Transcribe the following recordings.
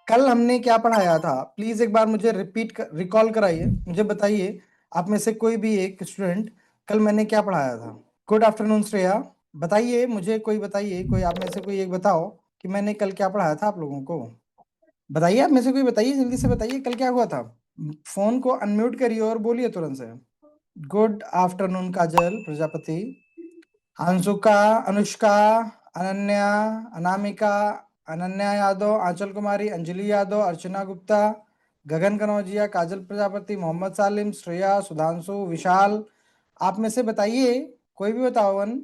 कल हमने क्या पढ़ाया था, प्लीज एक बार मुझे रिकॉल कराइए, मुझे बताइए आप में से कोई भी एक स्टूडेंट, कल मैंने क्या पढ़ाया था। गुड आफ्टरनून श्रेया, बताइए मुझे, कोई बताइए, कोई आप में से कोई एक बताओ कि मैंने कल क्या पढ़ाया था आप लोगों को। बताइए, आप में से कोई बताइए, जल्दी से बताइए कल क्या हुआ था। फोन को अनम्यूट करिए और बोलिए तुरंत से। गुड आफ्टरनून काजल प्रजापति, अंशुका, अनुष्का, अनन्या, अनामिका, अनन्या यादव, आंचल कुमारी, अंजलि यादव, अर्चना गुप्ता, गगन कनौजिया, काजल प्रजापति, मोहम्मद सालिम, श्रेया, सुधांशु, विशाल। आप में से बताइए, कोई भी बताओ वन।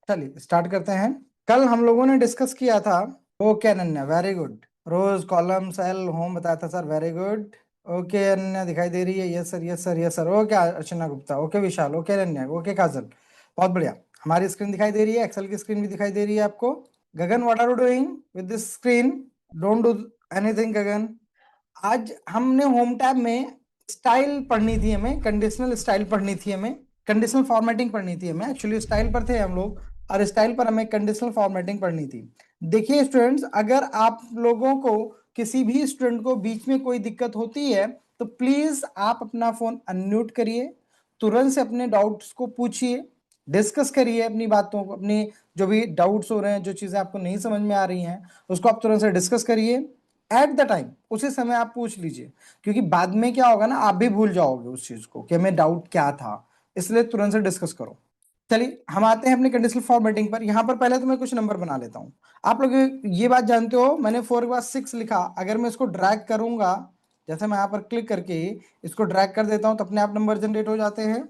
चलिए स्टार्ट करते हैं। कल हम लोगों ने डिस्कस किया था, ओके अनन्या वेरी गुड, रोज कॉलम सेल होम बताया था sir, very good. Okay Ananya दिखाई दे रही है, yes sir yes sir yes sir, okay Archana Gupta, okay Vishal, okay Ananya, okay Kajal, बहुत बढ़िया। हमारी स्क्रीन दिखाई दे रही है, एक्सेल की स्क्रीन भी दिखाई दे रही है आपको। Gagan what are you doing with this screen? Don't do anything Gagan. आज हमने होम टैब में स्टाइल पढ़नी थी, हमें कंडीशनल स्टाइल पढ़नी थी, हमें कंडीशनल फॉर्मेटिंग पढ़नी थी, हमें एक्चुअली स्टाइल पर थे हम लोग, और स्टाइल पर हमें कंडीशनल फॉर्मेटिंग पढ़नी थी। देखिए स्टूडेंट्स, अगर आप लोगों को, किसी भी स्टूडेंट को बीच में कोई दिक्कत होती है तो प्लीज आप अपना फोन अनम्यूट करिए, तुरंत से अपने डाउट्स को पूछिए, डिस्कस करिए अपनी बातों को, अपनी जो भी डाउट्स हो रहे हैं, जो चीजें आपको नहीं समझ में आ रही हैं उसको आप तुरंत से डिस्कस करिए। एट द टाइम, उसी समय आप पूछ लीजिए, क्योंकि बाद में क्या होगा ना, आप भी भूल जाओगे उस चीज को कि हमें डाउट क्या था, इसलिए तुरंत से डिस्कस करो। चलिए हम आते हैं अपने कंडीशनल फॉर्मेटिंग पर। यहां पर पहले तो मैं कुछ नंबर बना लेता हूं। आप लोग ये बात जानते हो, मैंने 4 के बाद 6 लिखा, अगर मैं इसको ड्रैग करूंगा, जैसे मैं यहां पर क्लिक करके इसको ड्रैग कर देता हूं तो अपने आप नंबर जनरेट हो जाते हैं।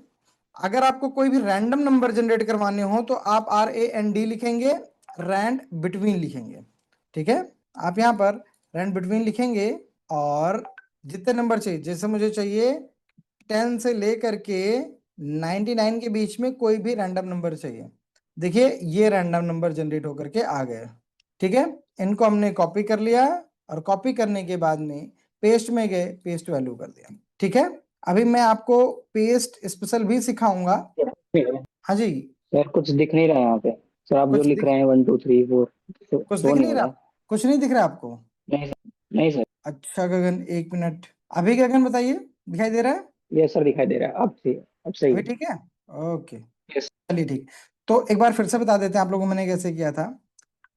अगर आपको कोई भी रैंडम नंबर जनरेट करवाने हो तो आप RAND लिखेंगे, रैंड बिटवीन लिखेंगे, ठीक है। आप यहाँ पर रैंड बिटवीन लिखेंगे और जितने नंबर चाहिए, जैसे मुझे चाहिए 10 से लेकर के 99 के बीच में कोई भी रैंडम नंबर चाहिए। देखिए ये रैंडम नंबर जनरेट होकर के आ गए, ठीक है। इनको हमने कॉपी कर लिया और कॉपी करने के बाद में पेस्ट में गए, पेस्ट वैल्यू कर दिया, ठीक है। अभी मैं आपको पेस्ट स्पेशल भी सिखाऊंगा। हाँ जी। सर कुछ दिख नहीं रहा है यहाँ पे। सर आप जो कुछ लिख दिख रहे हैं 1 2 3 4 कुछ शो दिख नहीं नहीं हो रहा? रहा। कुछ नहीं दिख रहा आपको? नहीं सर। नहीं सर। अच्छा गगन, एक मिनट। अभी गगन बताइए, दिखाई दे रहा है? ये सर दिखाई दे रहा है, अब ठीक, अब सही अभी है। ठीक है, ओके। यस। चलिए ठीक। तो एक बार फिर से बता देते हैं आप लोगों को मैंने कैसे किया था।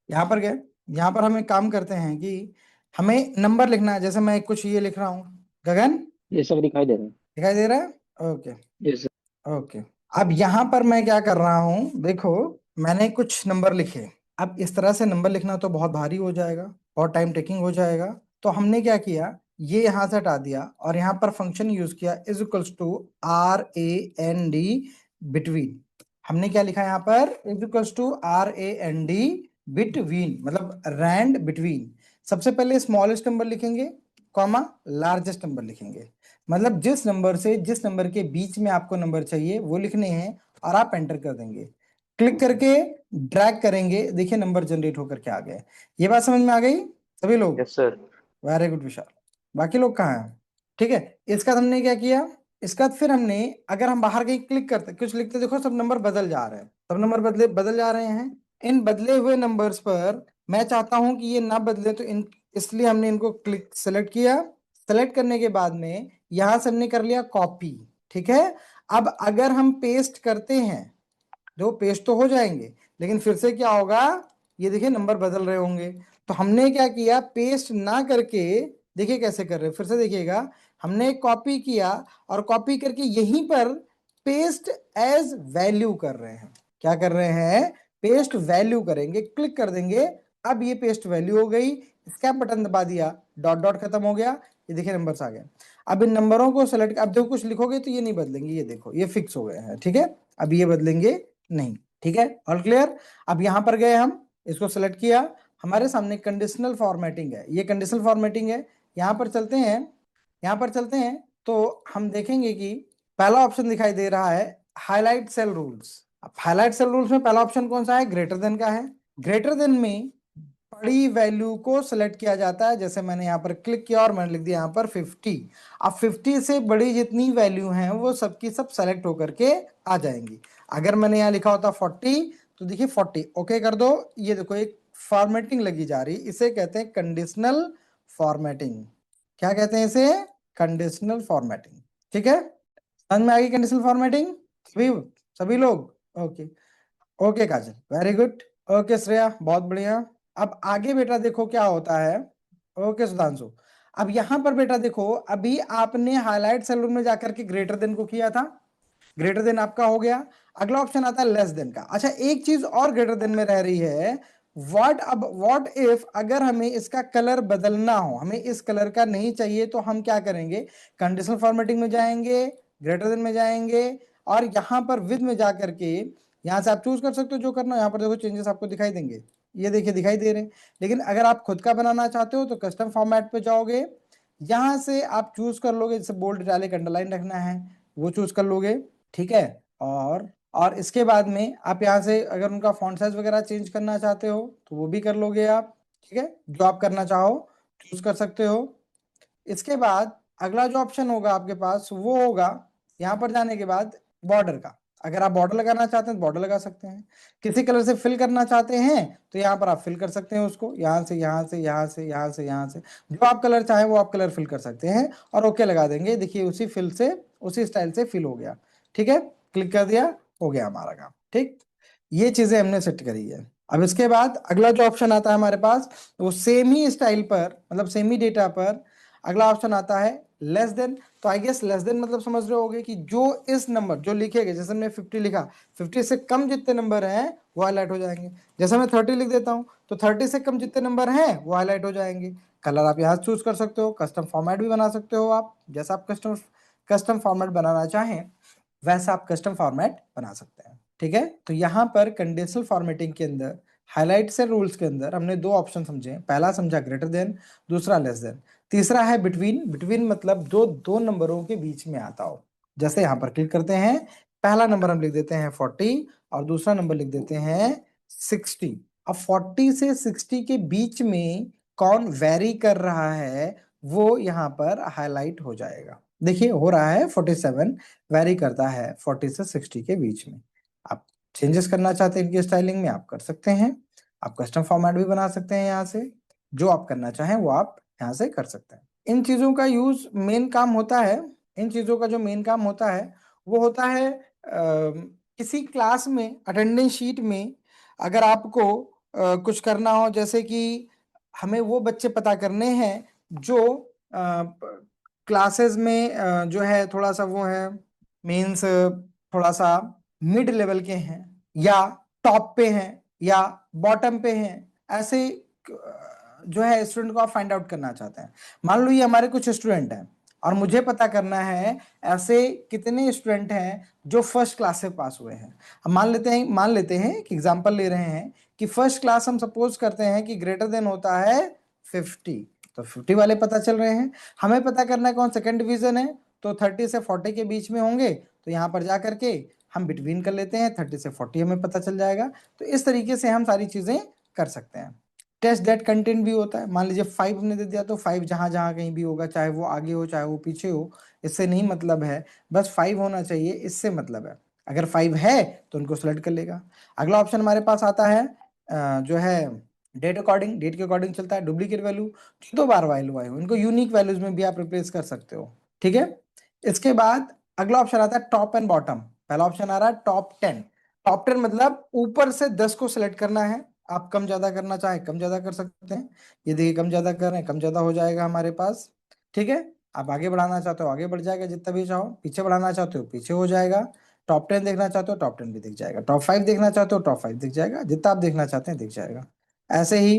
यहाँ पर गए, यहाँ पर हम एक काम करते हैं कि हमें नंबर लिखना है, जैसे मैं कुछ ये लिख रहा हूँ। गगन ये सब दिखाई दे रहा है। दिखाई दे रहा है, ओके। Yes sir. ओके, अब यहाँ पर मैं क्या कर रहा हूँ, देखो मैंने कुछ नंबर लिखे। अब इस तरह से नंबर लिखना तो बहुत भारी हो जाएगा और टाइम टेकिंग हो जाएगा, तो हमने क्या किया, ये यहाँ से हटा दिया और यहाँ पर फंक्शन यूज किया, is equals to RAND between. हमने क्या लिखा यहाँ पर, is equals to RAND between, मतलब रैंड बिटवीन। सबसे पहले स्मॉलेस्ट नंबर लिखेंगे, कॉमा लार्जेस्ट नंबर लिखेंगे, मतलब जिस नंबर से जिस नंबर के बीच में आपको नंबर चाहिए वो लिखने हैं, और आप एंटर कर देंगे। क्लिक करके ड्रैग करेंगे, देखिए नंबर जनरेट होकर के आ गए। ये बात समझ में आ गई सभी लोग? Yes sir. वेरी गुड विशाल। बाकी लोग कहाँ हैं? ठीक है। इसका बाद हमने क्या किया, इसका बाद फिर हमने, अगर हम बाहर कहीं क्लिक करते कुछ लिखते, देखो सब नंबर बदल जा रहे हैं, सब नंबर बदले बदल जा रहे हैं। इन बदले हुए नंबर्स पर मैं चाहता हूं कि ये ना बदले, तो इन इसलिए हमने इनको क्लिक सेलेक्ट किया। सेलेक्ट करने के बाद में यहां से हमने कर लिया कॉपी, ठीक है। अब अगर हम पेस्ट करते हैं, जो पेस्ट तो हो जाएंगे, लेकिन फिर से क्या होगा, ये देखिए नंबर बदल रहे होंगे। तो हमने क्या किया, पेस्ट ना करके, देखिए कैसे कर रहे हैं, फिर से देखिएगा, हमने कॉपी किया और कॉपी करके यहीं पर पेस्ट एज वैल्यू कर रहे हैं। क्या कर रहे हैं, पेस्ट वैल्यू करेंगे, क्लिक कर देंगे। अब ये पेस्ट वैल्यू हो गई, स्कैप बटन दबा दिया, डॉट डॉट खत्म हो गया, ये देखिए नंबर्स आ गए। अब इन नंबरों को सेलेक्ट, अब देखो कुछ लिखोगे तो ये नहीं बदलेंगे, ये देखो ये फिक्स हो गए हैं, ठीक है। अब ये बदलेंगे नहीं, ठीक है, ऑल क्लियर। अब यहां पर गए हम, इसको सेलेक्ट किया, हमारे सामने कंडीशनल फॉर्मेटिंग है, ये कंडीशनल फॉर्मेटिंग है। यहां पर चलते हैं, यहां पर चलते हैं तो हम देखेंगे कि पहला ऑप्शन दिखाई दे रहा है, हाईलाइट सेल रूल्स। अब हाईलाइट सेल रूल्स में पहला ऑप्शन कौन सा है, ग्रेटर देन का है। ग्रेटर देन में बड़ी वैल्यू को सिलेक्ट किया जाता है, जैसे मैंने यहाँ पर क्लिक किया और मैंने लिख दिया यहाँ पर 50। अब 50 से बड़ी जितनी वैल्यू हैं वो सबकी सब सेलेक्ट होकर के आ जाएंगी। अगर मैंने यहाँ लिखा होता 40 तो देखिए 40 ओके कर दो, ये देखो एक फॉर्मेटिंग लगी जा रही, इसे कहते हैं कंडीशनल फॉर्मेटिंग। क्या कहते हैं इसे? Conditional formatting. ठीक है, समझ में आ गई कंडीशनल फॉर्मेटिंग सभी सभी लोग? ओके ओके काजल, वेरी गुड। ओके श्रेया, बहुत बढ़िया। अब आगे बेटा देखो क्या होता है। ओके सुधांशु, अब यहां पर बेटा देखो, अभी आपने हाईलाइट सेल में जाकर के ग्रेटर देन को किया था, ग्रेटर देन आपका हो गया। अगला ऑप्शन आता है लेस देन का। अच्छा, एक चीज और ग्रेटर देन में रह रही है, व्हाट इफ अगर हमें इसका कलर बदलना हो, हमें इस कलर का नहीं चाहिए, तो हम क्या करेंगे? कंडीशनल फॉर्मेटिंग में जाएंगे, ग्रेटर देन में जाएंगे, और यहां पर विद में जाकर के यहां से आप चूज कर सकते हो जो करना हो। यहां पर देखो चेंजेस आपको दिखाई देंगे, ये देखिए दिखाई दे रहे हैं। लेकिन अगर आप खुद का बनाना चाहते हो तो कस्टम फॉर्मेट पे जाओगे, यहां से आप चूज कर लोगे, जैसे बोल्ड इटैलिक अंडरलाइन रखना है वो चूज कर लोगे। ठीक है, और इसके बाद में आप यहाँ से अगर उनका फॉन्ट साइज वगैरह चेंज करना चाहते हो तो वो भी कर लोगे आप। ठीक है, जो आप करना चाहो चूज कर सकते हो। इसके बाद अगला जो ऑप्शन होगा आपके पास वो होगा यहाँ पर जाने के बाद बॉर्डर का। अगर आप बॉर्डर लगाना चाहते हैं तो बॉर्डर लगा सकते हैं। किसी कलर से फिल करना चाहते हैं तो यहाँ पर आप फिल कर सकते हैं उसको, यहाँ से यहाँ से यहाँ से यहाँ से यहाँ से जो आप कलर चाहें वो आप कलर फिल कर सकते हैं, और ओके लगा देंगे। देखिए उसी फिल से उसी स्टाइल से फिल हो गया। ठीक है, क्लिक कर दिया, हो गया हमारा काम। ठीक, ये चीजें हमने सेट करी है। अब इसके बाद अगला जो ऑप्शन आता है हमारे पास, वो सेम ही स्टाइल पर, मतलब सेम ही डेटा पर अगला ऑप्शन आता है लेस देन। तो आई गेस लेस देन मतलब समझ रहे होगे कि जो इस नंबर जो लिखे गए, जैसे हमने 50 लिखा, 50 से कम जितने नंबर हैं वो हाईलाइट हो जाएंगे। जैसे मैं 30 लिख देता हूं तो 30 से कम जितने नंबर हैं वो हाईलाइट हो जाएंगे। कलर आप यहाँ चूज कर सकते हो, कस्टम फॉर्मेट भी बना सकते हो आप, जैसा आप कस्टम फॉर्मेट बनाना चाहें वैसा आप कस्टम फॉर्मेट बना सकते हैं। ठीक है, तो यहाँ पर कंडीशनल फॉर्मेटिंग के अंदर हाईलाइट से रूल्स के अंदर हमने दो ऑप्शन समझे। पहला समझा ग्रेटर देन, दूसरा लेस देन, तीसरा है बिटवीन। बिटवीन मतलब जो दो नंबरों के बीच में आता हो। जैसे यहाँ पर क्लिक करते हैं, पहला नंबर हम लिख देते हैं 40 और दूसरा नंबर लिख देते हैं 60। अब 40 से 60 के बीच में कौन वेरी कर रहा है वो यहाँ पर हाईलाइट हो जाएगा। देखिए हो रहा है 47 वेरी करता है 40 से 60 के बीच में। आप चेंजेस करना चाहते हैं इनकी स्टाइलिंग में आप कर सकते हैं। आप कस्टम फॉर्मेट भी बना सकते हैं यहाँ से, जो आप करना चाहें वो आप यहाँ से कर सकते हैं। इन चीजों का यूज मेन काम होता है, इन चीजों का जो मेन काम होता है वो होता है किसी क्लास में अटेंडेंस शीट में अगर आपको कुछ करना हो, जैसे कि हमें वो बच्चे पता करने हैं जो क्लासेस में जो है थोड़ा सा वो है, मीन्स थोड़ा सा मिड लेवल के हैं, या टॉप पे हैं, या बॉटम पे हैं, ऐसे जो है स्टूडेंट को आप फाइंड आउट करना चाहते हैं। मान लो ये हमारे कुछ स्टूडेंट हैं और मुझे पता करना है ऐसे कितने स्टूडेंट हैं जो फर्स्ट क्लास से पास हुए हैं। हम मान लेते हैं कि एग्जांपल ले रहे हैं कि फर्स्ट क्लास हम सपोज करते हैं कि ग्रेटर देन होता है 50, तो 50 वाले पता चल रहे हैं। हमें पता करना है कौन सेकंड डिवीजन है, तो 30 से 40 के बीच में होंगे, तो यहाँ पर जा करके हम बिटवीन कर लेते हैं, 30 से 40 हमें पता चल जाएगा। तो इस तरीके से हम सारी चीजें कर सकते हैं। टेस्ट दैट कंटेंट भी होता है। मान लीजिए 5 हमने दे दिया तो 5 जहां जहां कहीं भी होगा, चाहे वो आगे हो चाहे वो पीछे हो, इससे नहीं मतलब है, बस 5 होना चाहिए इससे मतलब है। अगर 5 है तो उनको सेलेक्ट कर लेगा। अगला ऑप्शन हमारे पास आता है जो है डेट अकॉर्डिंग, डेट के अकॉर्डिंग चलता है। डुप्लीकेट वैल्यू जो दो बार वैल्यू आए हो इनको यूनिक वैल्यूज में भी आप रिप्लेस कर सकते हो। ठीक है, इसके बाद अगला ऑप्शन आता है टॉप एंड बॉटम। पहला ऑप्शन आ रहा है टॉप 10। टॉप 10 मतलब ऊपर से 10 को सिलेक्ट करना है। आप कम ज्यादा करना चाहे कम ज्यादा कर सकते हैं। ये देखिए कम ज्यादा कर रहे हैं, कम ज्यादा हो जाएगा हमारे पास। ठीक है, आप आगे बढ़ाना चाहते हो आगे बढ़ जाएगा जितना भी चाहो, पीछे बढ़ाना चाहते हो पीछे हो जाएगा। टॉप 10 देखना चाहते हो टॉप 10 भी दिख जाएगा, टॉप 5 देखना चाहते हो टॉप 5 दिख जाएगा, जितना आप देखना चाहते हैं दिख जाएगा। ऐसे ही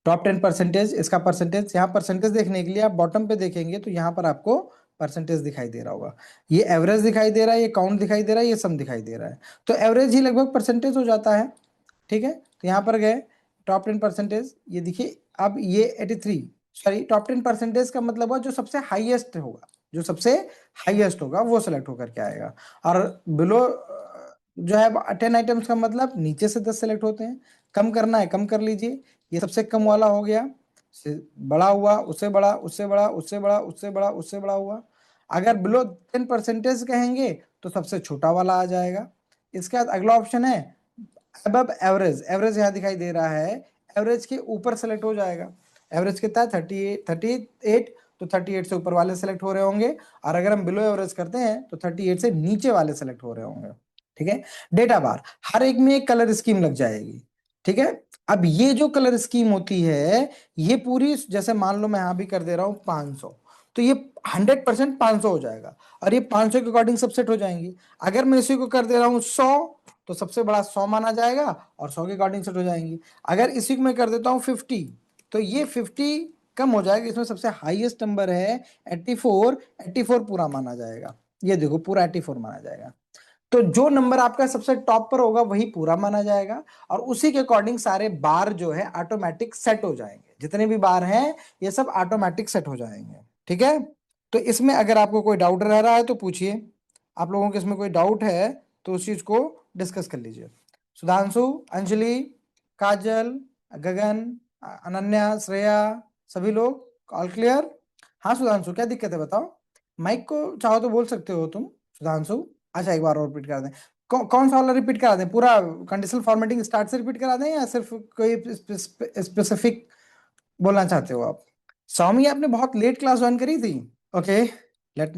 टॉप 10 परसेंटेज, इसका परसेंटेज, यहाँ परसेंटेज देखने के लिए आप बॉटम पे देखेंगे तो यहाँ पर आपको परसेंटेज दिखाई दे रहा होगा। ये एवरेज दिखाई दे रहा है, ये काउंट दिखाई दे रहा है, ये सम दिखाई दे रहा है, तो एवरेज ही लगभग परसेंटेज हो जाता है। ठीक है, तो यहाँ पर गए टॉप 10 परसेंटेज, ये देखिए अब ये 83, सॉरी टॉप 10 परसेंटेज का मतलब हुआ जो सबसे हाईएस्ट होगा, जो सबसे हाईएस्ट होगा वो सिलेक्ट होकर के आएगा। और बिलो जो है 10 आइटम्स का मतलब नीचे से 10 सेलेक्ट होते हैं। कम करना है कम कर लीजिए, ये सबसे कम वाला हो गया, बड़ा हुआ उससे बड़ा उससे बड़ा उससे बड़ा उससे बड़ा उससे बड़ा हुआ। अगर बिलो 10 परसेंटेज कहेंगे तो सबसे छोटा वाला आ जाएगा। इसके बाद अगला ऑप्शन है अबव एवरेज। एवरेज यहाँ दिखाई दे रहा है, एवरेज के ऊपर सेलेक्ट हो जाएगा। एवरेज कितना है 38, तो 38 से ऊपर वाले सेलेक्ट हो रहे होंगे, और अगर हम बिलो एवरेज करते हैं तो 38 से नीचे वाले सेलेक्ट हो रहे होंगे। ठीक है, डेटा बार हर एक में एक कलर स्कीम लग जाएगी। ठीक है, अब ये जो कलर स्कीम होती है ये पूरी, जैसे मान लो मैं यहां भी कर दे रहा हूं 500, तो ये 100% 500 हो जाएगा, और ये 500 के अकॉर्डिंग सब सेट हो जाएंगी। अगर मैं इसी को कर दे रहा हूं 100, तो सबसे बड़ा 100 माना जाएगा और 100 के अकॉर्डिंग सेट हो जाएंगी। अगर इसी को मैं कर देता हूं 50, तो ये 50 कम हो जाएगा, इसमें सबसे हाईएस्ट नंबर है 84, 84 पूरा माना जाएगा। ये देखो पूरा 84 माना जाएगा। तो जो नंबर आपका सबसे टॉप पर होगा वही पूरा माना जाएगा, और उसी के अकॉर्डिंग सारे बार जो है ऑटोमेटिक सेट हो जाएंगे। जितने भी बार हैं ये सब ऑटोमेटिक सेट हो जाएंगे। ठीक है, तो इसमें अगर आपको कोई डाउट रह रहा है तो पूछिए। आप लोगों के इसमें कोई डाउट है तो उस चीज को डिस्कस कर लीजिए। सुधांशु, अंजलि, काजल, गगन, अनन्या, श्रेया, सभी लोग ऑल क्लियर? हाँ सुधांशु, क्या दिक्कत है बताओ। माइक को चाहो तो बोल सकते हो तुम सुधांशु। अच्छा एक बार और रिपीट करा दें। कौन सा वाला रिपीट करा दें? पूरा कंडीशनल फॉर्मेटिंग स्टार्ट से रिपीट करा दें या सिर्फ कोई स्पेसिफिक बोलना चाहते हो आप? सौमी, आपने बहुत लेट क्लास ज्वाइन करी थी। Okay, let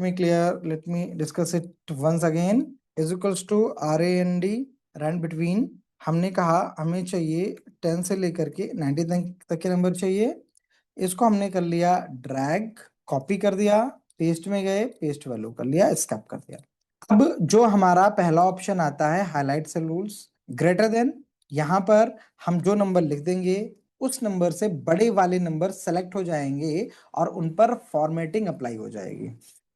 me discuss it once again. Is equals to R A N D, rand between. हमने कहा हमें चाहिए 10 से लेकर के 90 तक के नंबर चाहिए। इसको हमने कर लिया ड्रैग, कॉपी कर दिया, पेस्ट में गए, पेस्ट वैल्यू कर लिया, स्कैप कर दिया। अब जो हमारा पहला ऑप्शन आता है highlight cell rules greater than, यहां पर हम जो नंबर लिख देंगे उस नंबर से बड़े वाले नंबर सेलेक्ट हो जाएंगे और उन पर फॉर्मेटिंग अप्लाई हो जाएगी।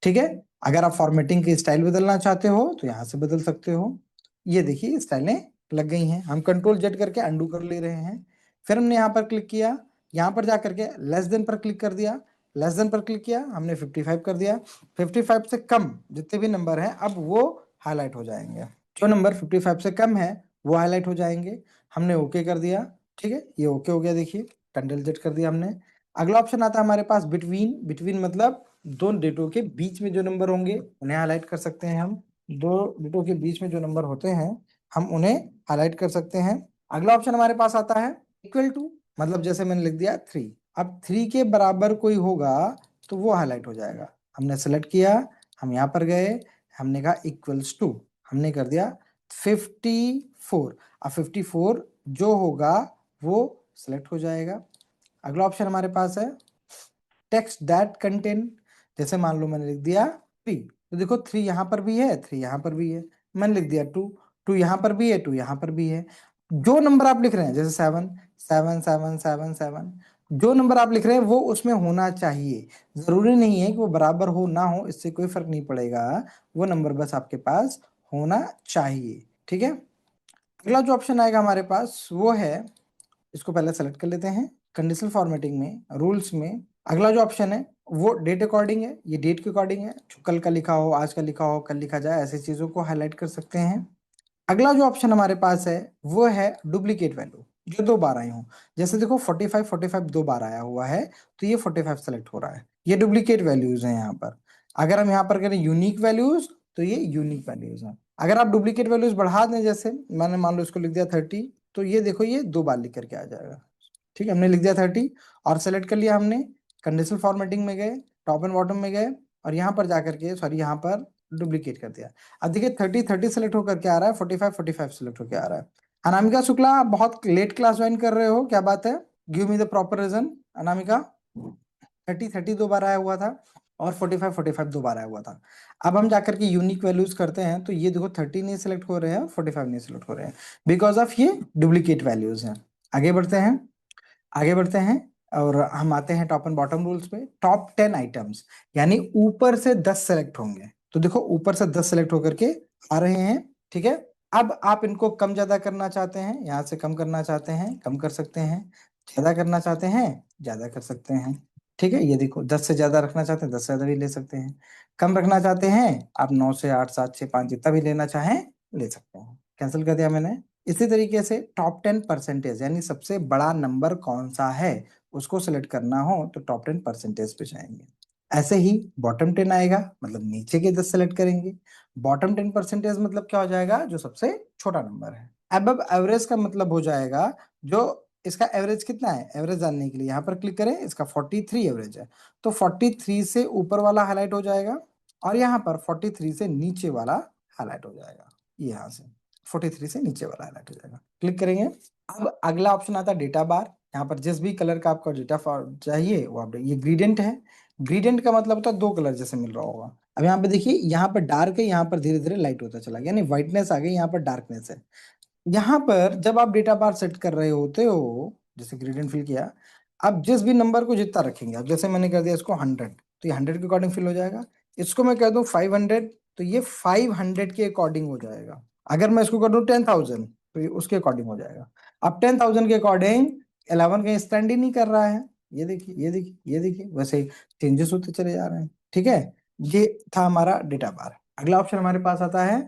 ठीक है, अगर आप फॉर्मेटिंग की स्टाइल बदलना चाहते हो तो यहां से बदल सकते हो। ये देखिए स्टाइलें लग गई हैं, हम कंट्रोल जेड करके अंडू कर ले रहे हैं। फिर हमने यहाँ पर क्लिक किया, यहाँ पर जाकर के लेस देन पर क्लिक कर दिया, लेस देन पर क्लिक किया, हमने 55 कर दिया। 55 से कम जितने भी नंबर हैं अब वो हाईलाइट हो जाएंगे। जो नंबर 55 से कम है वो हाईलाइट हो जाएंगे। हमने ओके कर दिया। ठीक है, ये ओके हो गया, देखिए कंट्रोल जेड कर दिया हमने। अगला ऑप्शन आता है हमारे पास बिटवीन। बिटवीन मतलब दो डेटों के बीच में जो नंबर होंगे उन्हें हाईलाइट कर सकते हैं हम। दो डेटों के बीच में जो नंबर होते हैं हम उन्हें हाईलाइट कर सकते हैं। अगला ऑप्शन हमारे पास आता है इक्वल टू, मतलब जैसे मैंने लिख दिया 3, अब 3 के बराबर कोई होगा तो वो हाईलाइट हो जाएगा। हमने सेलेक्ट किया, हम यहाँ पर गए, हमने कहा इक्वल्स टू, हमने कर दिया 54। अब 54 जो होगा वो सिलेक्ट हो जाएगा। अगला ऑप्शन हमारे पास है टेक्स्ट दैट कंटेन, जैसे मान लो मैंने लिख दिया 3, तो देखो 3 यहाँ पर भी है, 3 यहाँ पर भी है। मैंने लिख दिया 2, 2 यहाँ पर भी है, 2 यहाँ पर भी है। जो नंबर आप लिख रहे हैं जैसे 7, 7, 7, 7, 7, जो नंबर आप लिख रहे हैं वो उसमें होना चाहिए। जरूरी नहीं है कि वो बराबर हो ना हो, इससे कोई फर्क नहीं पड़ेगा, वो नंबर बस आपके पास होना चाहिए। ठीक है, अगला जो ऑप्शन आएगा हमारे पास वो है, इसको पहले सेलेक्ट कर लेते हैं कंडीशनल फॉर्मेटिंग में, रूल्स में। अगला जो ऑप्शन है वो डेट अकॉर्डिंग है, ये डेट के अकॉर्डिंग है, जो कल का लिखा हो, आज का लिखा हो, कल लिखा जाए, ऐसी चीजों को हाईलाइट कर सकते हैं। अगला जो ऑप्शन हमारे पास है वो है डुप्लीकेट वैल्यू, जो 2 बार आई हो। जैसे देखो 45 45 2 बार आया हुआ है तो ये 45 सेलेक्ट हो रहा है, ये डुप्लीकेट वैल्यूज हैं यहाँ पर। अगर हम यहाँ पर करें यूनिक वैल्यूज तो ये यूनिक वैल्यूज हैं। अगर आप डुप्लीकेट वैल्यूज बढ़ा दें, जैसे मैंने मान लो इसको लिख दिया 30, तो ये देखो ये 2 बार लिख करके आ जाएगा। ठीक है, हमने लिख दिया 30 और सेलेक्ट कर लिया हमने, कंडीशनल फॉर्मेटिंग में गए, टॉप एंड बॉटम में गए, और यहाँ पर जाकर के सॉरी यहाँ पर डुप्लीकेट कर दिया। अब देखिए 30 30 सेलेक्ट होकर के आ रहा है, 45 45 सेलेक्ट होकर आ रहा है। अनामिका शुक्ला, आप बहुत लेट क्लास ज्वाइन कर रहे हो, क्या बात है? Give me the proper reason. Anamika, 30 30 2 बार आया हुआ था और 45 45 2 बार आया हुआ था। अब हम जाकर के यूनिक वैल्यूज करते हैं तो ये देखो 30 नहीं सिलेक्ट हो रहे हैं, 45 नहीं सिलेक्ट हो रहे हैं, बिकॉज ऑफ ये डुप्लीकेट वैल्यूज हैं। आगे बढ़ते हैं, आगे बढ़ते हैं और हम आते हैं टॉप एंड बॉटम रूल्स पे। टॉप 10 आइटम्स यानी ऊपर से 10 सेलेक्ट होंगे, तो देखो ऊपर से 10 सेलेक्ट होकर के आ रहे हैं। ठीक है, अब आप इनको कम ज्यादा करना चाहते हैं, यहां से कम करना चाहते हैं कम कर सकते हैं, ज्यादा करना चाहते हैं ज्यादा कर सकते हैं। ठीक है, ये देखो 10 से ज्यादा रखना चाहते हैं 10 से ज्यादा भी ले सकते हैं, कम रखना चाहते हैं आप 9 से 8 7 6 5 जितना भी लेना चाहें ले सकते हैं। कैंसिल कर दिया मैंने। इसी तरीके से टॉप 10% यानी सबसे बड़ा नंबर कौन सा है उसको सिलेक्ट करना हो तो टॉप 10% पे जाएंगे। ऐसे ही बॉटम 10 आएगा मतलब नीचे के 10 सेलेक्ट करेंगे। बॉटम 10% मतलब क्या हो जाएगा? जो सबसे छोटा नंबर है। अब एवरेज का मतलब हो जाएगा जो इसका एवरेज कितना है, एवरेज जानने के लिए यहाँ पर क्लिक करें, इसका 43 एवरेज है, तो 43 से ऊपर वाला हाईलाइट हो जाएगा और यहाँ पर 43 से नीचे वाला हाईलाइट हो जाएगा, ये यहाँ से 43 से नीचे वाला हाईलाइट हो जाएगा, क्लिक करेंगे। अब अगला ऑप्शन आता है डेटा बार, यहाँ पर जिस भी कलर का आपका डेटा चाहिए वो आप, ये ग्रेडियंट है, ग्रेडियंट का मतलब होता है दो कलर जैसे मिल रहा होगा। अब यहाँ पे देखिए, यहाँ पर डार्क है, यहाँ पर धीरे धीरे लाइट होता चला गया, यानी व्हाइटनेस आ गई, यहाँ पर डार्कनेस है। यहाँ पर जब आप डेटा बार सेट कर रहे होते हो, जैसे ग्रेडियंट फिल किया, अब जिस भी नंबर को जितना रखेंगे, अब जैसे मैंने कर दिया इसको 100, तो ये 100 के अकॉर्डिंग फिल हो जाएगा। इसको मैं कह दूं 500, तो ये 500 के अकॉर्डिंग हो जाएगा। अगर मैं इसको कर दूं 10,000, तो ये उसके अकॉर्डिंग हो जाएगा। अब 10,000 के अकॉर्डिंग 11 कहीं स्टैंड ही नहीं कर रहा है, ये देखिए ये देखिए ये देखिए, वैसे चेंजेस होते चले जा रहे हैं। ठीक है, ये था हमारा डेटा बार। अगला ऑप्शन हमारे पास आता है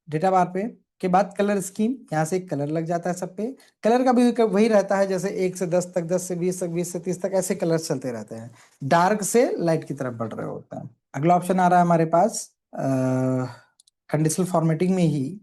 डेटा बार पे के बाद कलर स्कीम, यहाँ से एक कलर लग जाता है सब पे। कलर का भी वही रहता है, जैसे 1 से 10 तक, 10 से 20 तक, 20 से 30 तक, ऐसे कलर चलते रहते हैं, डार्क से लाइट की तरफ बढ़ रहे होते हैं। अगला ऑप्शन आ रहा है हमारे पास कंडीशनल फॉर्मेटिंग में ही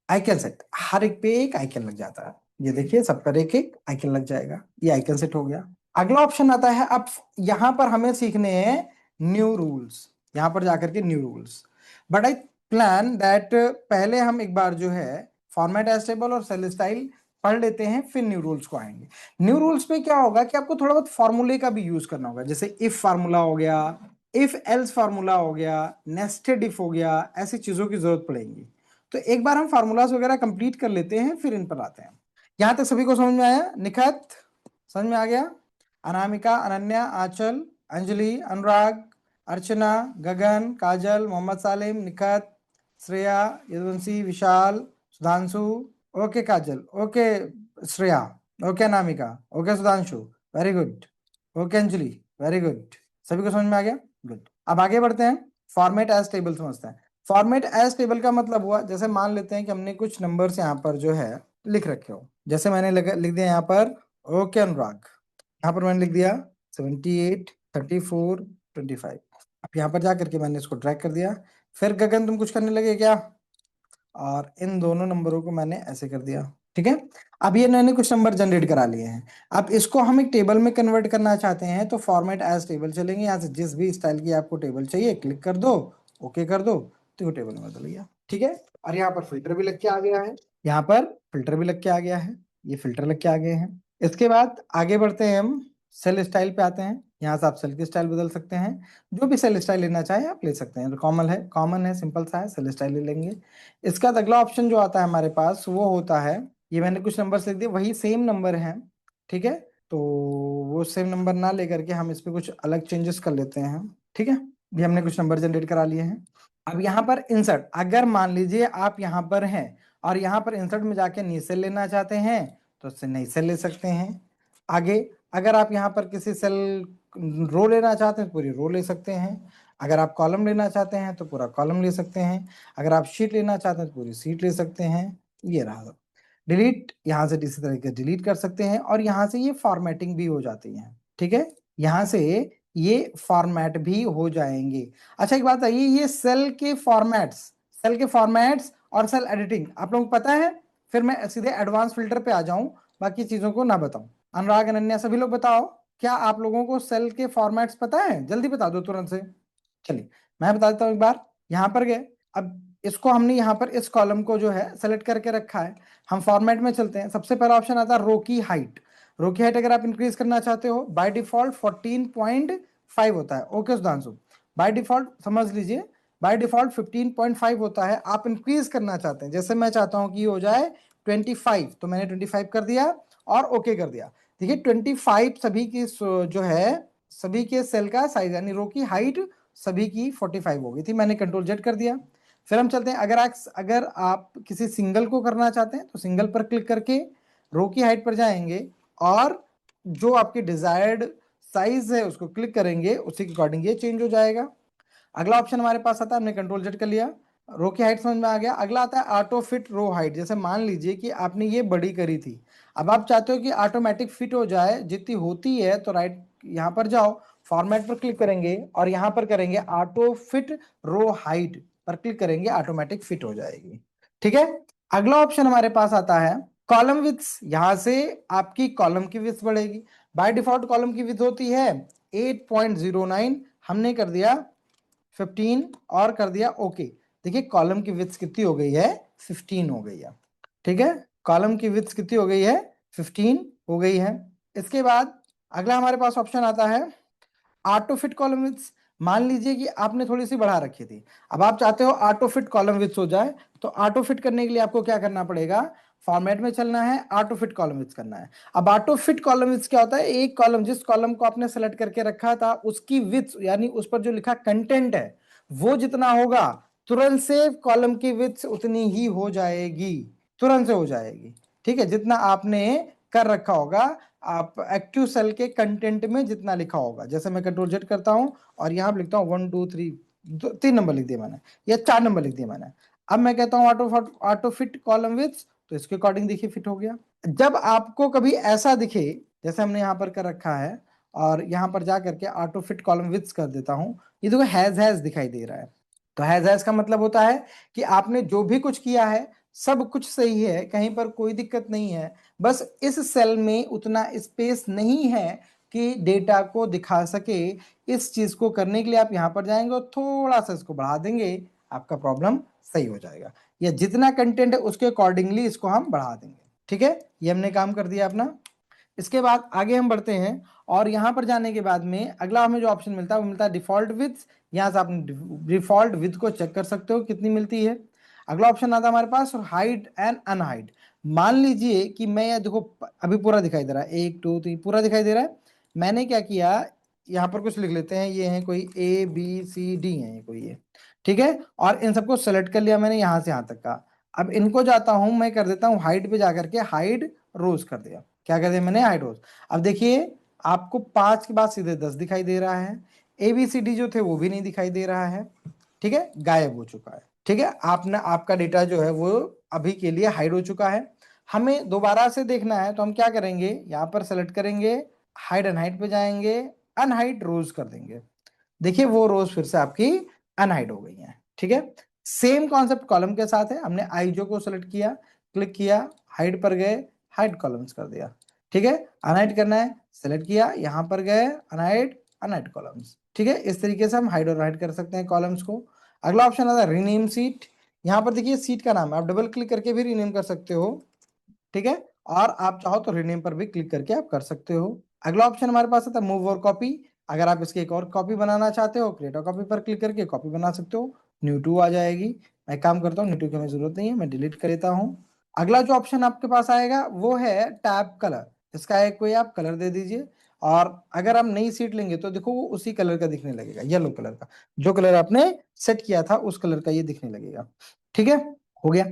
आइकन सेट, हर एक पे एक आइकन लग जाता है, ये देखिए सब पर एक एक आइकन लग जाएगा, ये आइकन सेट हो गया। अगला ऑप्शन आता है, अब यहाँ पर हमें सीखने हैं न्यू रूल्स, यहाँ पर जाकर के new rules, but I plan that पहले हम एक बार जो है फॉर्मेट एज टेबल और सेल स्टाइल पढ़ लेते हैं, फिर न्यू रूल्स को आएंगे। न्यू रूल्स में क्या होगा कि आपको थोड़ा बहुत फॉर्मूले का भी यूज करना होगा, जैसे इफ फार्मूला हो गया, इफ एल्स फार्मूला हो गया, नेस्टेड इफ हो गया, ऐसी चीजों की जरूरत पड़ेगी। तो एक बार हम फार्मूलाज वगैरह कंप्लीट कर लेते हैं, फिर इन पर आते हैं। यहां तक सभी को समझ में आया? निखत समझ में आ गया? Anamika, Ananya, Anchal, Anjali, Anurag, Archana, Gagan, Kajal, Mohammad Salim, Nikhat, Shreya, Yaduvanshi, Vishal, Sudhanshu, okay Kajal, okay Shreya, okay Anamika, okay Sudhanshu, very good, okay Anjali, very good. सभी को समझ में आ गया? गुड। अब आगे बढ़ते हैं, फॉर्मेट एज टेबल समझते हैं। फॉर्मेट एज टेबल का मतलब हुआ, जैसे मान लेते हैं कि हमने कुछ नंबर्स यहाँ पर जो है लिख रखे हो, जैसे मैंने लिख दिया यहाँ पर ओके अनुराग, यहाँ पर मैंने लिख दिया 78, 34, 25। अब यहाँ पर जाकर के मैंने इसको ड्रैग कर दिया, फिर गगन तुम कुछ करने लगे क्या, और इन दोनों नंबरों को मैंने ऐसे कर दिया। ठीक है, अब ये मैंने कुछ नंबर जनरेट करा लिए हैं, अब इसको हम एक टेबल में कन्वर्ट करना चाहते हैं, तो फॉर्मेट एज टेबल चलेंगे, यहाँ से जिस भी स्टाइल की आपको टेबल चाहिए क्लिक कर दो, ओके कर दो, तो ये टेबल में बदल गया। ठीक है, और यहाँ पर फिल्टर भी लग के आ गया है, यहाँ पर फिल्टर भी लग के आ गया है, ये फिल्टर लग के आ गए हैं। इसके बाद आगे बढ़ते हैं, हम सेल स्टाइल पे आते हैं, यहाँ से आप सेल की स्टाइल बदल सकते हैं, जो भी सेल स्टाइल लेना चाहे आप ले सकते हैं, तो कॉमन है, सिंपल सा है, सेल स्टाइल ले लेंगे। इसका अगला ऑप्शन जो आता है हमारे पास वो होता है, ये मैंने कुछ नंबर लिख दिए, वही सेम नंबर है, ठीक है, तो वो सेम नंबर ना लेकर के हम इस पे कुछ अलग चेंजेस कर लेते हैं। ठीक है, ये हमने कुछ नंबर जनरेट करा लिए हैं। अब यहाँ पर इंसर्ट, अगर मान लीजिए आप यहाँ पर हैं और यहाँ पर इंसर्ट में जाके नी सेल लेना चाहते हैं, तो उससे नई सेल ले सकते हैं। आगे अगर आप यहाँ पर किसी सेल रो लेना चाहते हैं तो पूरी रो ले सकते हैं, अगर आप कॉलम लेना चाहते हैं तो पूरा कॉलम ले सकते हैं, अगर आप शीट लेना चाहते हैं तो पूरी शीट ले सकते हैं। ये रहा डिलीट, यहाँ से इसी तरीके डिलीट कर सकते हैं, और यहाँ से ये फॉर्मेटिंग भी हो जाती है। ठीक है, यहाँ से ये फॉर्मेट भी हो जाएंगे। अच्छा एक बात है, ये सेल के फॉर्मेट्स और सेल एडिटिंग आप लोगों को पता है, फिर मैं सीधे एडवांस फिल्टर पे आ जाऊं, बाकी चीजों को ना बताऊं। अनुराग, अनन्या, सभी लोग बताओ, क्या आप लोगों को सेल के फॉर्मेट्स पता है? जल्दी बता दो तुरंत से। चलिए मैं बता देता हूँ एक बार, यहाँ पर गए, अब इसको हमने यहाँ पर इस कॉलम को जो है सेलेक्ट करके रखा है, हम फॉर्मेट में चलते हैं। सबसे पहला ऑप्शन आता है रो की हाइट, रो की हाइट अगर आप इंक्रीज करना चाहते हो बाय डिफॉल्ट 14.5 होता है, ओके सुधांशु, बाय डिफॉल्ट समझ लीजिए, बाय डिफॉल्ट 15.5 होता है, आप इंक्रीज करना चाहते हैं, जैसे मैं चाहता हूं कि हो जाए 25, तो मैंने 25 कर दिया और ओके कर दिया। देखिए 25 सभी की जो है सभी के सेल का साइज, यानी रो की हाइट सभी की 45 हो गई थी, मैंने कंट्रोल जेड कर दिया। फिर हम चलते हैं, अगर आप किसी सिंगल को करना चाहते हैं तो सिंगल पर क्लिक करके रो की हाइट पर जाएंगे और जो आपकी डिजायर्ड साइज है उसको क्लिक करेंगे, उसी के अकॉर्डिंग ये चेंज हो जाएगा। अगला ऑप्शन हमारे पास आता है, हमने कंट्रोल जेड कर लिया, रो की हाइट समझ में आ गया। अगला आता है ऑटो फिट रो हाइट, जैसे मान लीजिए कि आपने ये बड़ी करी थी, अब आप चाहते हो कि ऑटोमेटिक फिट हो जाए जितनी होती है, तो राइट यहाँ पर जाओ, फॉर्मेट पर क्लिक करेंगे और यहाँ पर करेंगे ऑटो फिट रो हाइट पर क्लिक करेंगे, ऑटोमेटिक फिट हो जाएगी। ठीक है, अगला ऑप्शन हमारे पास आता है कॉलम विड्थ, यहां से आपकी कॉलम की विड्थ बढ़ेगी। बाय डिफॉल्ट कॉलम की विड्थ होती है 8.09, हमने कर दिया 15 और कर दिया ओके। देखिए कॉलम की विड्थ कितनी हो गई है, 15 हो गई है। ठीक है, कॉलम की विड्थ कितनी हो गई है, 15 हो गई है। इसके बाद अगला हमारे पास ऑप्शन आता है ऑटो फिट कॉलम विड्थ। मान लीजिए कि आपने थोड़ी सी बढ़ा रखी थी, अब आप चाहते हो ऑटो फिट कॉलम विड्थ हो जाए, तो ऑटो फिट करने के लिए आपको क्या करना पड़ेगा, फॉर्मेट में चलना है, ऑटो फिट कॉलम विड्थ करना है। अब ऑटो फिट कॉलम विड्थ क्या होता है, एक कॉलम, जिस कॉलम को आपने सेलेक्ट करके रखा था उसकी विड्थ, यानी उस पर जो लिखा कंटेंट है वो जितना होगा, तुरंत से कॉलम की विड्थ उतनी ही हो जाएगी, तुरंत से हो जाएगी। ठीक है, जितना आपने कर रखा होगा, आप एक्टिव सेल के कंटेंट में जितना लिखा होगा, जैसे मैं कंट्रोल जेड करता हूं और यहां पर लिखता हूं 1 2 3, 3 नंबर लिख दिया मैंने या 4 नंबर लिख दिया मैंने। अब मैं कहता हूं ऑटो फिट कॉलम विड्थ, तो इसके अकॉर्डिंग देखिए फिट हो गया। जब आपको कभी ऐसा दिखे, जैसे हमने यहां पर कर रखा है और यहां पर जा करके ऑटो फिट कॉलम विड्थ कर देता हूं, ये देखो हैज दिखाई दे रहा है। तो हैज का मतलब होता है कि आपने जो भी कुछ किया है सब कुछ सही है, कहीं पर कोई दिक्कत नहीं है, बस इस सेल में उतना स्पेस नहीं है कि डेटा को दिखा सके। इस चीज को करने के लिए आप यहां पर जाएंगे और थोड़ा सा इसको बढ़ा देंगे, आपका प्रॉब्लम सही हो जाएगा। या जितना कंटेंट है उसके अकॉर्डिंगली इसको हम बढ़ा देंगे। ठीक है, ये हमने काम कर दिया अपना। इसके बाद आगे हम बढ़ते हैं और यहां पर जाने के बाद में अगला हमें जो ऑप्शन मिलता है वो मिलता है डिफॉल्ट विड्थ। यहां से आप डिफॉल्ट विड्थ को चेक कर सकते हो कितनी मिलती है। अगला ऑप्शन आता है हमारे पास हाइड एंड अनहाइड। मान लीजिए कि मैं, ये देखो अभी पूरा दिखाई दे रहा है, 1 2 3 पूरा दिखाई दे रहा है। मैंने क्या किया, यहाँ पर कुछ लिख लेते हैं, ये है कोई ABCD है ये कोई, ये ठीक है, और इन सबको सेलेक्ट कर लिया मैंने यहां से यहां तक का। अब इनको जाता हूं, मैं कर देता हूं हाइड पे जाकर के हाइड रोज कर दिया। क्या कर दिया मैंने, हाइड रोज। अब देखिए आपको 5 के बाद सीधे 10 दिखाई दे रहा है, ABCD जो थे वो भी नहीं दिखाई दे रहा है। ठीक है, गायब हो चुका है। ठीक है, आपने, आपका डेटा जो है वो अभी के लिए हाइड हो चुका है। हमें दोबारा से देखना है तो हम क्या करेंगे, यहां पर सेलेक्ट करेंगे, हाइड एंड हाइड पे जाएंगे, अनहाइड रोज कर देंगे। देखिए वो रोज फिर से आपकी अनहाइड हो गई हैं। ठीक है, सेम कॉन्सेप्ट कॉलम के साथ है। हमने आईजो को सेलेक्ट किया, क्लिक किया, हाइड पर गए, हाइड कॉलम्स कर दिया। ठीक है, अनहाइड करना है, सेलेक्ट किया, यहां पर गए, अनहाइड, अनहाइड कॉलम्स। ठीक है, इस तरीके से हम हाइड और हाइड कर सकते हैं कॉलम्स को। अगला ऑप्शन आता है रीनेम सीट। यहां पर देखिए सीट का नाम है, आप डबल क्लिक करके भी रीनेम कर सकते हो। ठीक है, और आप चाहो तो रीनेम पर भी क्लिक करके आप कर सकते हो। अगला ऑप्शन हमारे पास आता है मूव और कॉपी। अगर आप इसकी एक और कॉपी बनाना चाहते हो, क्रिएट कॉपी पर क्लिक करके कॉपी बना सकते हो, न्यू टू आ जाएगी। मैं काम करता हूँ, न्यू टू की हमें जरूरत नहीं है, मैं डिलीट कर देता हूँ। अगला जो ऑप्शन आपके पास आएगा वो है टैब कलर। इसका एक कोई आप कलर दे दीजिए, और अगर आप नई सीट लेंगे तो देखो वो उसी कलर का दिखने लगेगा, येलो कलर का, जो कलर आपने सेट किया था उस कलर का ये दिखने लगेगा। ठीक है, हो गया।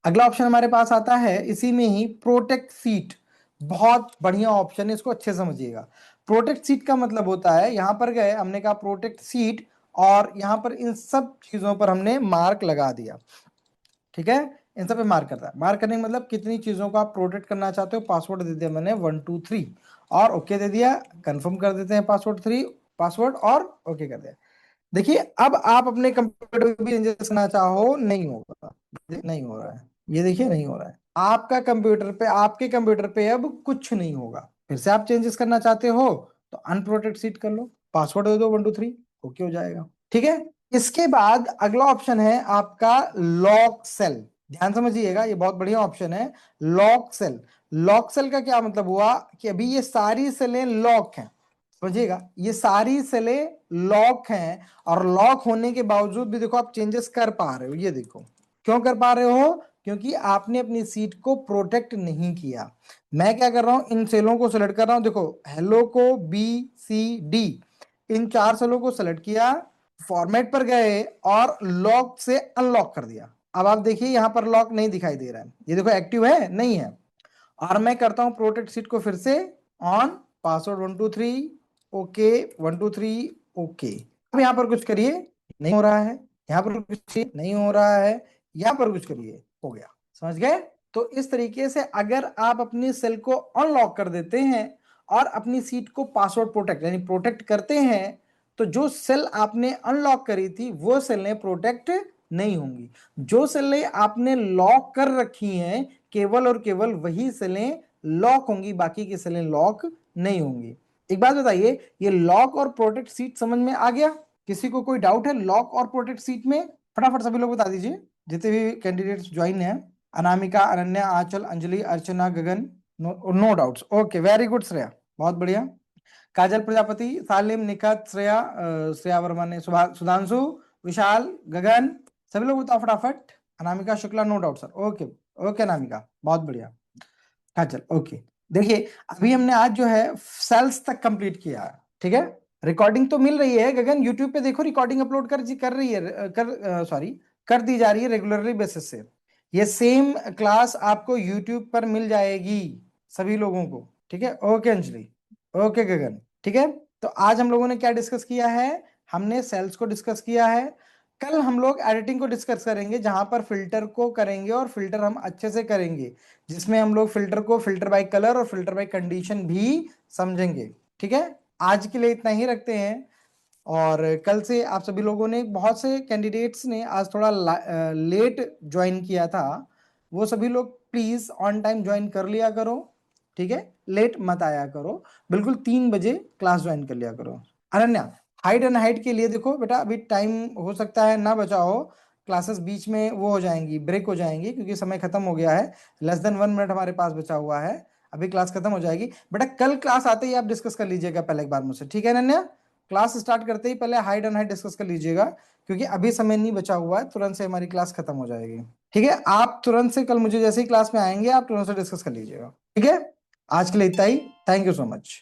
अगला ऑप्शन हमारे पास आता है इसी में ही प्रोटेक्ट सीट। बहुत बढ़िया ऑप्शन है, इसको अच्छे से समझिएगा। प्रोटेक्ट सीट का मतलब होता है, यहां पर गए, हमने कहा प्रोटेक्ट सीट, और यहां पर इन सब चीजों पर हमने मार्क लगा दिया। ठीक है, इन सब पे मार्क करता है। मार्क करने का मतलब कितनी चीजों को आप प्रोटेक्ट करना चाहते हो। पासवर्ड दे दिया मैंने 1 2 3 और ओके दे दिया। कंफर्म कर देते हैं पासवर्ड 3 पासवर्ड और ओके कर दिया। देखिए अब आप अपने कंप्यूटर में भी चेंजेस करना चाहो नहीं होगा, नहीं हो रहा है, ये देखिए नहीं हो रहा है। आपका कंप्यूटर पे, आपके कंप्यूटर पे अब कुछ नहीं होगा। फिर से आप चेंजेस करना चाहते हो तो अनप्रोटेक्ट सीट कर लो, पासवर्ड दे दो 1 2 3, ओके हो जाएगा। ठीक है, इसके बाद अगला ऑप्शन है आपका लॉक सेल। ध्यान समझिएगा, ये बहुत बढ़िया ऑप्शन है, लॉक सेल। लॉक सेल का क्या मतलब हुआ कि अभी ये सारी सेलें लॉक हैं, समझिएगा, ये सारी सेलें लॉक हैं, और लॉक होने के बावजूद भी देखो आप चेंजेस कर पा रहे हो। ये देखो क्यों कर पा रहे हो, क्योंकि आपने अपनी सीट को प्रोटेक्ट नहीं किया। मैं क्या कर रहा हूं, इन सेलों को सेलेक्ट कर रहा हूं, देखो हेलो को BCD, इन 4 सेलों को सेलेक्ट किया, फॉर्मेट पर गए और लॉक से अनलॉक कर दिया। अब आप देखिए यहां पर लॉक नहीं दिखाई दे रहा है, ये देखो एक्टिव है नहीं है। और मैं करता हूं प्रोटेक्ट सीट को फिर से ऑन, पासवर्ड 1 2 3 ओके, 1 2 3 ओके। अब यहां पर कुछ करिए, नहीं हो रहा है, यहां पर कुछ करिए, नहीं हो रहा है, यहां पर कुछ करिए, हो गया। समझ गए। तो इस तरीके से अगर आप अपनी सेल को अनलॉक कर देते हैं और अपनी सीट को पासवर्ड प्रोटेक्ट यानी प्रोटेक्ट करते हैं, तो जो सेल आपने अनलॉक करी थी वो सेल ने प्रोटेक्ट नहीं होंगी। जो सेलें आपने लॉक कर रखी हैं केवल और केवल वही सेलें लॉक होंगी, बाकी की सेलें लॉक नहीं होंगी। एक बात बताइए, ये लॉक और प्रोटेक्ट सीट समझ में आ गया? किसी को कोई डाउट है लॉक और प्रोटेक्ट सीट में? फटाफट सभी लोग बता दीजिए, जितने भी कैंडिडेट्स ज्वाइन हैं। Anamika, Ananya, Anchal, Anjali, Archana, Gagan, no doubts. Okay, very good Shreya, बहुत बढ़िया। काजल प्रजापति, सालिम, निखत, श्रेया, श्रेया वर्मा ने, सुधांशु, विशाल, गगन, सभी लोग बताओ फटाफट। Anamika Shukla, no doubt sir. Okay okay Anamika, बहुत बढ़िया। काजल, ओके। देखिए अभी हमने आज जो है सेल्स तक कंप्लीट किया है, ठीक है। रिकॉर्डिंग तो मिल रही है गगन, यूट्यूब पे देखो, रिकॉर्डिंग अपलोड कर रही है, कर दी जा रही है रेगुलरली बेसिस से। ये सेम क्लास आपको यूट्यूब पर मिल जाएगी सभी लोगों को, ठीक है। ओके अंजलि, ओके गगन, ठीक है। तो आज हम लोगों ने क्या डिस्कस किया है? हमने सेल्स को डिस्कस किया है। कल हम लोग एडिटिंग को डिस्कस करेंगे, जहां पर फिल्टर को करेंगे, और फिल्टर हम अच्छे से करेंगे, जिसमें हम लोग फिल्टर को फिल्टर बाय कलर और फिल्टर बाय कंडीशन भी समझेंगे, ठीक है। आज के लिए इतना ही रखते हैं, और कल से आप सभी लोगों ने, बहुत से कैंडिडेट्स ने आज थोड़ा लेट ज्वाइन किया था, वो सभी लोग प्लीज ऑन टाइम ज्वाइन कर लिया करो, ठीक है। लेट मत आया करो, बिल्कुल 3 बजे क्लास ज्वाइन कर लिया करो। अनन्या, हाइड एंड हाइड के लिए देखो बेटा, अभी टाइम हो सकता है ना बचा हो, क्लासेस बीच में वो हो जाएंगी, ब्रेक हो जाएंगी, क्योंकि समय खत्म हो गया है। लेस देन 1 मिनट हमारे पास बचा हुआ है, अभी क्लास खत्म हो जाएगी। बेटा कल क्लास आते ही आप डिस्कस कर लीजिएगा पहले एक बार मुझसे, ठीक है अनन्या। क्लास स्टार्ट करते ही पहले हाइड एंड हाइड डिस्कस कर लीजिएगा, क्योंकि अभी समय नहीं बचा हुआ है, तुरंत से हमारी क्लास खत्म हो जाएगी, ठीक है। आप तुरंत से कल मुझे जैसे ही क्लास में आएंगे, आप तुरंत से डिस्कस कर लीजिएगा, ठीक है। आज के लिए इतना ही, थैंक यू सो मच।